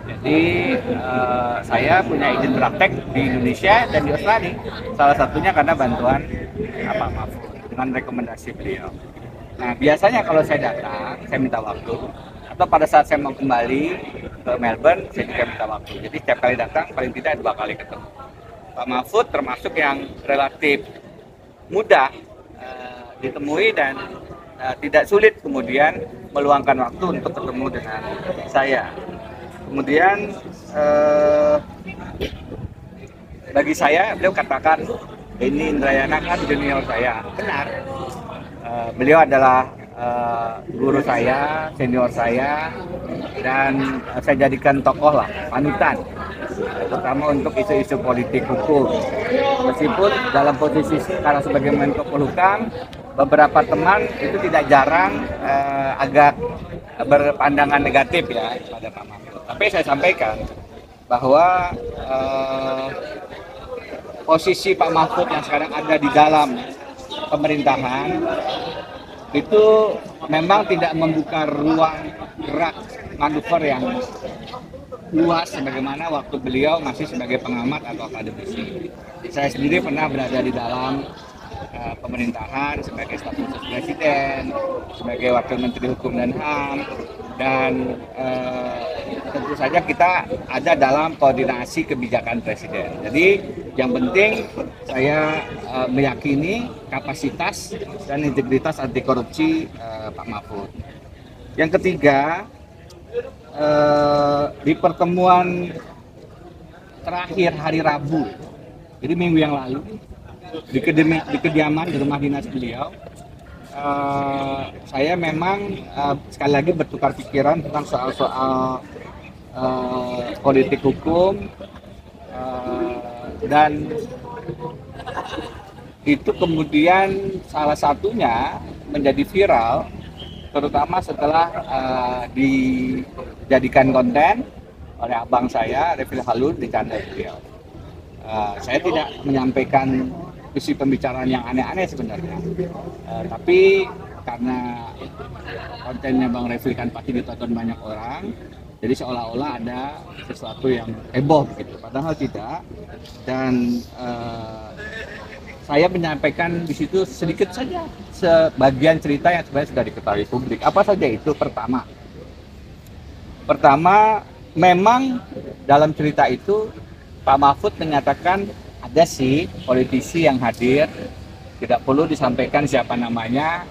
Jadi saya punya izin praktek di Indonesia dan di Australia. Salah satunya karena bantuan Pak Mahfud dengan rekomendasi beliau. Nah biasanya kalau saya datang, saya minta waktu. Atau pada saat saya mau kembali ke Melbourne, saya juga minta waktu. Jadi setiap kali datang paling tidak 2 kali ketemu. Pak Mahfud termasuk yang relatif mudah ditemui dan tidak sulit kemudian meluangkan waktu untuk ketemu dengan saya. Kemudian bagi saya beliau katakan ini Indrayana kan junior saya, benar. Beliau adalah guru saya, senior saya, dan saya jadikan tokoh lah, panutan, terutama untuk isu-isu politik hukum. Meskipun dalam posisi sekarang sebagai Menko Polhukam, beberapa teman itu tidak jarang agak berpandangan negatif ya pada Pak Mahfud. Tapi saya sampaikan bahwa posisi Pak Mahfud yang sekarang ada di dalam pemerintahan itu memang tidak membuka ruang gerak manuver yang luas sebagaimana waktu beliau masih sebagai pengamat atau akademisi. Saya sendiri pernah berada di dalam pemerintahan sebagai staf khusus presiden, sebagai wakil menteri hukum dan HAM, dan tentu saja kita ada dalam koordinasi kebijakan presiden. Jadi yang penting saya meyakini kapasitas dan integritas anti korupsi Pak Mahfud. Yang ketiga, di pertemuan terakhir hari Rabu, jadi minggu yang lalu, di kediaman di rumah dinas beliau, saya memang sekali lagi bertukar pikiran tentang soal-soal politik hukum, dan itu kemudian salah satunya menjadi viral, terutama setelah dijadikan konten oleh abang saya, Refil Halud, di channel beliau. Saya tidak menyampaikan isi pembicaraan yang aneh-aneh sebenarnya, tapi karena kontennya Bang Refil kan pasti ditonton banyak orang, jadi seolah-olah ada sesuatu yang heboh gitu, padahal tidak. Dan saya menyampaikan di situ sedikit saja sebagian cerita yang sebenarnya sudah diketahui publik. Apa saja itu? Pertama, memang dalam cerita itu Pak Mahfud menyatakan ada sih politisi yang hadir, tidak perlu disampaikan siapa namanya,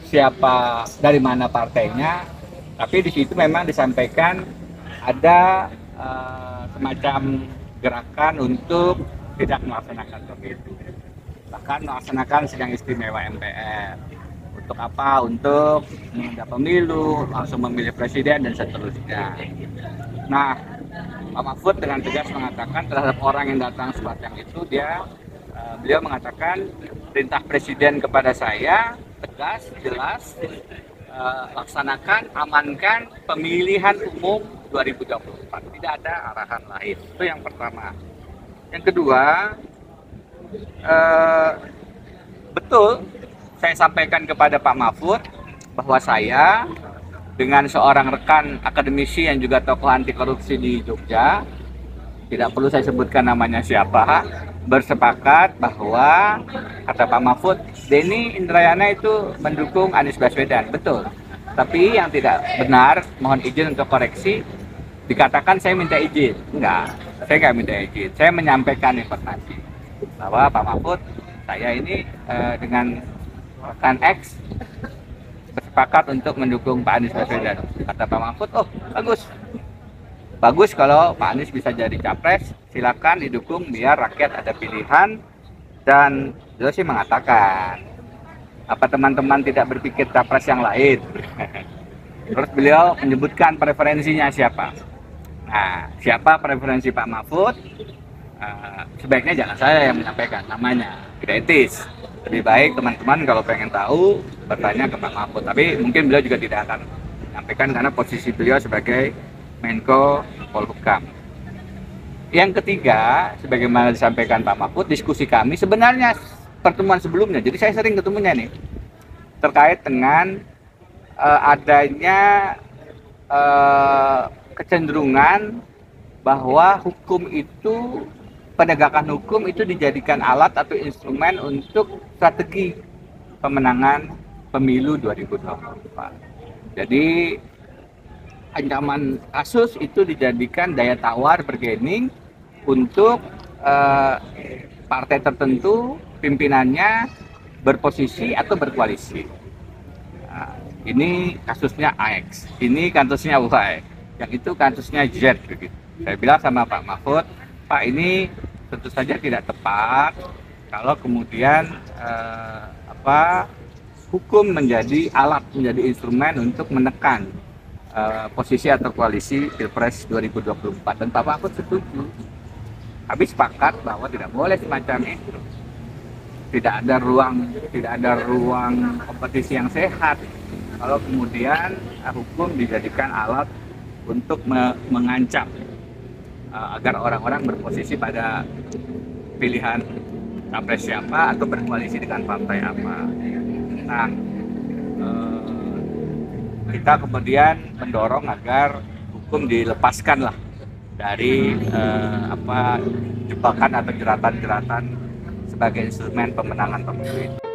siapa dari mana partainya, tapi di situ memang disampaikan ada semacam gerakan untuk tidak melaksanakan pemilu, bahkan melaksanakan sidang istimewa MPR. Untuk apa? Untuk menunda pemilu, langsung memilih presiden dan seterusnya. Nah, Pak Mahfud dengan tegas mengatakan terhadap orang yang datang sepanjang itu, beliau mengatakan perintah presiden kepada saya tegas, jelas, laksanakan, amankan pemilihan umum 2024. Tidak ada arahan lain. Itu yang pertama. Yang kedua, betul saya sampaikan kepada Pak Mahfud bahwa saya dengan seorang rekan akademisi yang juga tokoh anti korupsi di Jogja, tidak perlu saya sebutkan namanya siapa, bersepakat bahwa kata Pak Mahfud, Denny Indrayana itu mendukung Anies Baswedan. Betul. Tapi yang tidak benar, mohon izin untuk koreksi, dikatakan saya minta izin. Enggak, saya nggak minta izin. Saya menyampaikan informasi bahwa Pak Mahfud, saya ini dengan rekan X bersepakat untuk mendukung Pak Anies Baswedan. Kata Pak Mahfud, oh bagus. Bagus kalau Pak Anies bisa jadi capres, silakan didukung biar rakyat ada pilihan. Dan beliau sih mengatakan, apa teman-teman tidak berpikir capres yang lain? Terus beliau menyebutkan preferensinya siapa. Nah, siapa preferensi Pak Mahfud? Sebaiknya jangan saya yang menyampaikan namanya, tidak etis. Lebih baik teman-teman kalau pengen tahu bertanya ke Pak Mahfud. Tapi mungkin beliau juga tidak akan menyampaikan karena posisi beliau sebagai Menko Polhukam. Yang ketiga, sebagaimana disampaikan Pak Mahfud, diskusi kami sebenarnya pertemuan sebelumnya. Jadi saya sering ketemunya nih terkait dengan adanya kecenderungan bahwa penegakan hukum itu dijadikan alat atau instrumen untuk strategi pemenangan pemilu 2024. Jadi ancaman kasus itu dijadikan daya tawar bargaining untuk partai tertentu pimpinannya berposisi atau berkoalisi. Nah, ini kasusnya X, ini kasusnya Y, yang itu kasusnya Z begitu. Saya bilang sama Pak Mahfud, Pak, ini tentu saja tidak tepat kalau kemudian hukum menjadi alat, menjadi instrumen untuk menekan posisi atau koalisi Pilpres 2024. Dan Pak Mahfud setuju. Habis sepakat bahwa tidak boleh semacam itu. Tidak ada ruang kompetisi yang sehat kalau kemudian hukum dijadikan alat untuk mengancam agar orang-orang berposisi pada pilihan capres siapa atau berkoalisi dengan partai apa. Nah, kita kemudian mendorong agar hukum dilepaskanlah dari jebakan atau jeratan-jeratan sebagai instrumen pemenangan pemilu itu.